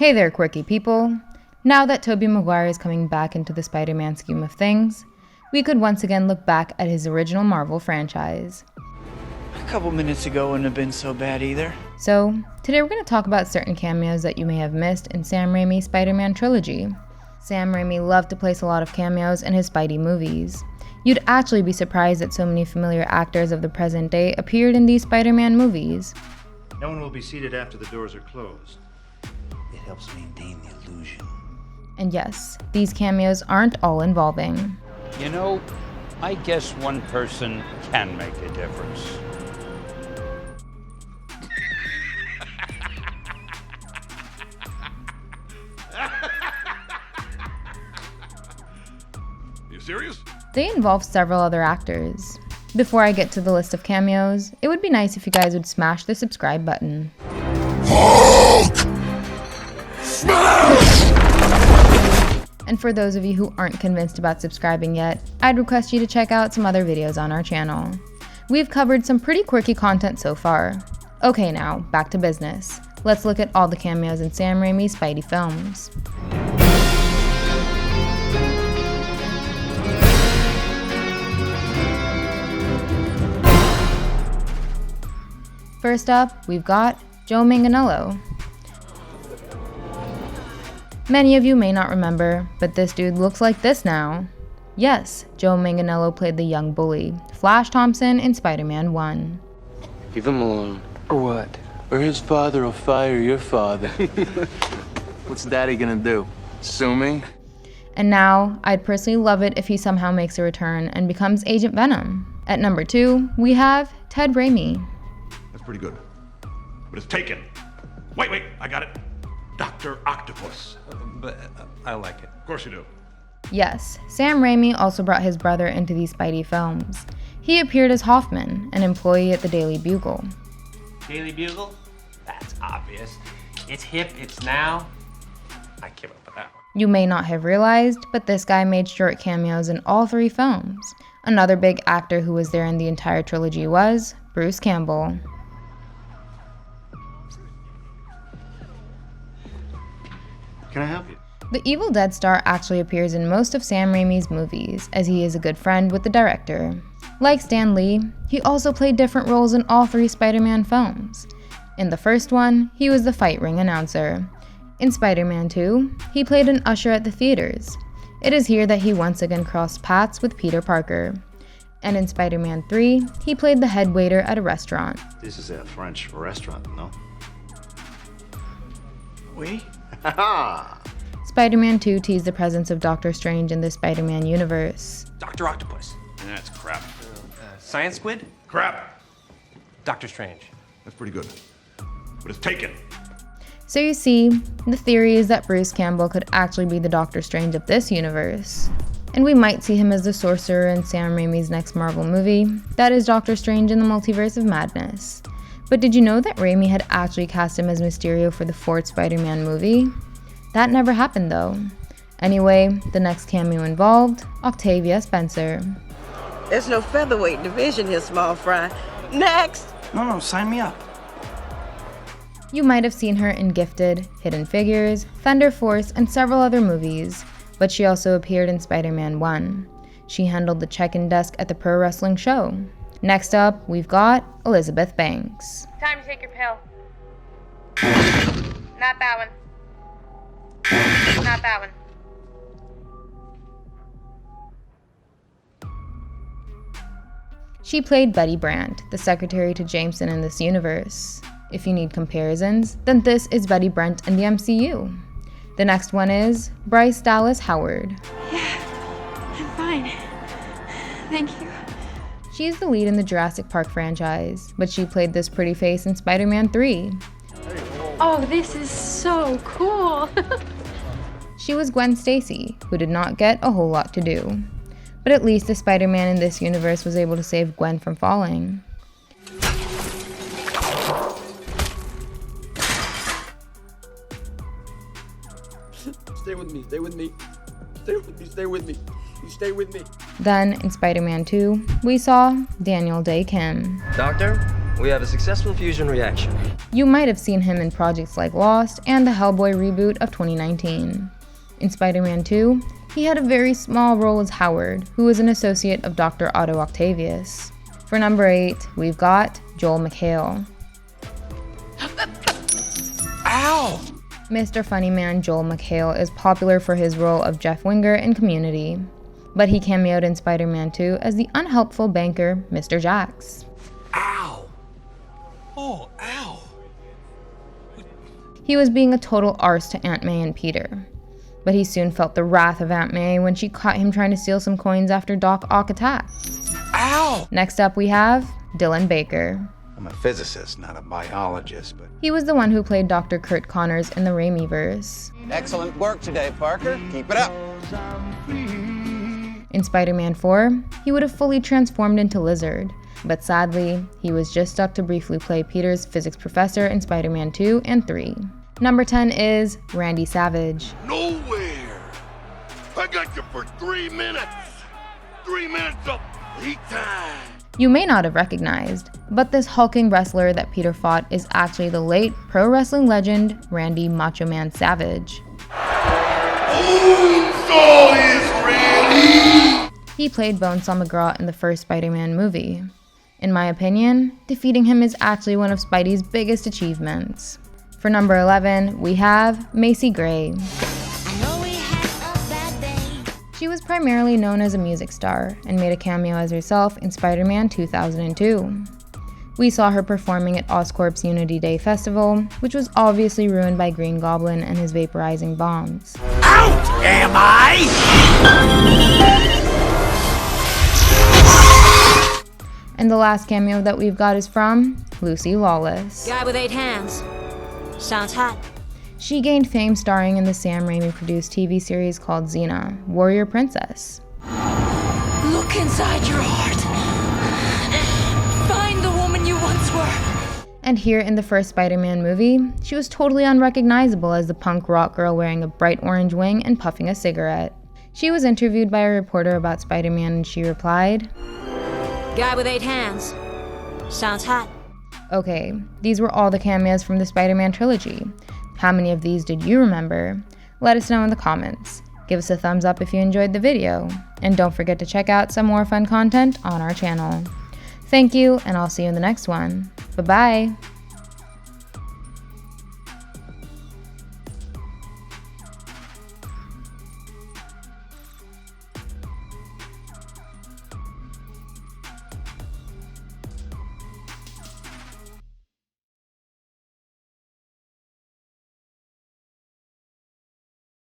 Hey there, quirky people. Now that Tobey Maguire is coming back into the Spider-Man scheme of things, we could once again look back at his original Marvel franchise. A couple minutes ago wouldn't have been so bad either. So, today we're going to talk about certain cameos that you may have missed in Sam Raimi's Spider Man trilogy. Sam Raimi loved to place a lot of cameos in his Spidey movies. You'd actually be surprised that so many familiar actors of the present day appeared in these Spider-Man movies. No one will be seated after the doors are closed. It helps maintain the illusion. And yes, these cameos aren't all involving. You know, I guess one person can make a difference. You serious? They involve several other actors. Before I get to the list of cameos, it would be nice if you guys would smash the subscribe button. Hulk! Smash! And for those of you who aren't convinced about subscribing yet, I'd request you to check out some other videos on our channel. We've covered some pretty quirky content so far. Okay, now, back to business. Let's look at all the cameos in Sam Raimi's Spidey films. First up, we've got Joe Manganiello. Many of you may not remember, but this dude looks like this now. Yes, Joe Manganiello played the young bully, Flash Thompson in Spider-Man 1. Leave him alone. Or what? Or his father will fire your father. What's Daddy gonna do? Sue me? And now, I'd personally love it if he somehow makes a return and becomes Agent Venom. At number 2, we have Ted Raimi. That's pretty good. But it's taken. Wait, I got it. Dr. Octopus. But I like it. Of course you do. Yes, Sam Raimi also brought his brother into these Spidey films. He appeared as Hoffman, an employee at the Daily Bugle. Daily Bugle? That's obvious. It's hip, it's now. I came up with that one. You may not have realized, but this guy made short cameos in all 3 films. Another big actor who was there in the entire trilogy was Bruce Campbell. Can I help you? The Evil Dead star actually appears in most of Sam Raimi's movies, as he is a good friend with the director. Like Stan Lee, he also played different roles in all 3 Spider-Man films. In the first one, he was the fight ring announcer. In Spider-Man 2, he played an usher at the theaters. It is here that he once again crossed paths with Peter Parker. And in Spider-Man 3, he played the head waiter at a restaurant. This is a French restaurant, no? Oui? Spider-Man 2 teased the presence of Doctor Strange in the Spider-Man universe. Dr. Octopus. That's crap. Science Squid? Crap! Doctor Strange. That's pretty good. But it's taken. So you see, the theory is that Bruce Campbell could actually be the Doctor Strange of this universe. And we might see him as the sorcerer in Sam Raimi's next Marvel movie, that is Doctor Strange in the Multiverse of Madness. But did you know that Raimi had actually cast him as Mysterio for the 4th Spider-Man movie? That never happened though. Anyway, the next cameo involved, Octavia Spencer. There's no featherweight division here, small fry. Next! No, sign me up. You might have seen her in Gifted, Hidden Figures, Thunder Force, and several other movies, but she also appeared in Spider-Man 1. She handled the check-in desk at the pro wrestling show. Next up, we've got Elizabeth Banks. Time to take your pill. Not that one. Not that one. She played Betty Brant, the secretary to Jameson in this universe. If you need comparisons, then this is Betty Brant in the MCU. The next one is Bryce Dallas Howard. Yeah, I'm fine. Thank you. She's the lead in the Jurassic Park franchise, but she played this pretty face in Spider-Man 3. Oh, this is so cool. She was Gwen Stacy, who did not get a whole lot to do. But at least the Spider-Man in this universe was able to save Gwen from falling. Stay with me, stay with me. Stay with me, stay with me. You stay with me. Then, in Spider-Man 2, we saw Daniel Day Kim. Doctor, We have a successful fusion reaction. You might have seen him in projects like Lost and the Hellboy reboot of 2019. In Spider-Man 2, he had a very small role as Howard, who was an associate of Dr. Otto Octavius. For number 8, we've got Joel McHale. Ow! Mr. Funnyman Joel McHale is popular for his role of Jeff Winger in Community, but he cameoed in Spider-Man 2 as the unhelpful banker, Mr. Jax. Ow! Oh, ow! He was being a total arse to Aunt May and Peter, but he soon felt the wrath of Aunt May when she caught him trying to steal some coins after Doc Ock attacked. Ow! Next up we have Dylan Baker. I'm a physicist, not a biologist, but... He was the one who played Dr. Kurt Connors in the Raimi-verse. Excellent work today, Parker. Keep it up. In Spider-Man 4, he would have fully transformed into Lizard, but sadly, he was just stuck to briefly play Peter's physics professor in Spider-Man 2 and 3. Number 10 is Randy Savage. Nowhere! I got you for 3 minutes! 3 minutes of lead time! You may not have recognized, but this hulking wrestler that Peter fought is actually the late pro wrestling legend Randy Macho Man Savage. Bonesaw is Randy! He played Bonesaw McGraw in the first Spider-Man movie. In my opinion, defeating him is actually one of Spidey's biggest achievements. For number 11, we have Macy Gray. She was primarily known as a music star and made a cameo as herself in Spider-Man 2002. We saw her performing at Oscorp's Unity Day Festival, which was obviously ruined by Green Goblin and his vaporizing bombs. Out am I? And the last cameo that we've got is from Lucy Lawless. Guy with 8 hands. Sounds hot. She gained fame starring in the Sam Raimi-produced TV series called Xena, Warrior Princess. Look inside your heart. Find the woman you once were. And here in the first Spider-Man movie, she was totally unrecognizable as the punk rock girl wearing a bright orange wing and puffing a cigarette. She was interviewed by a reporter about Spider-Man and she replied, Guy with 8 hands. Sounds hot. Okay, these were all the cameos from the Spider-Man trilogy. How many of these did you remember? Let us know in the comments. Give us a thumbs up if you enjoyed the video. And don't forget to check out some more fun content on our channel. Thank you, and I'll see you in the next one. Bye-bye!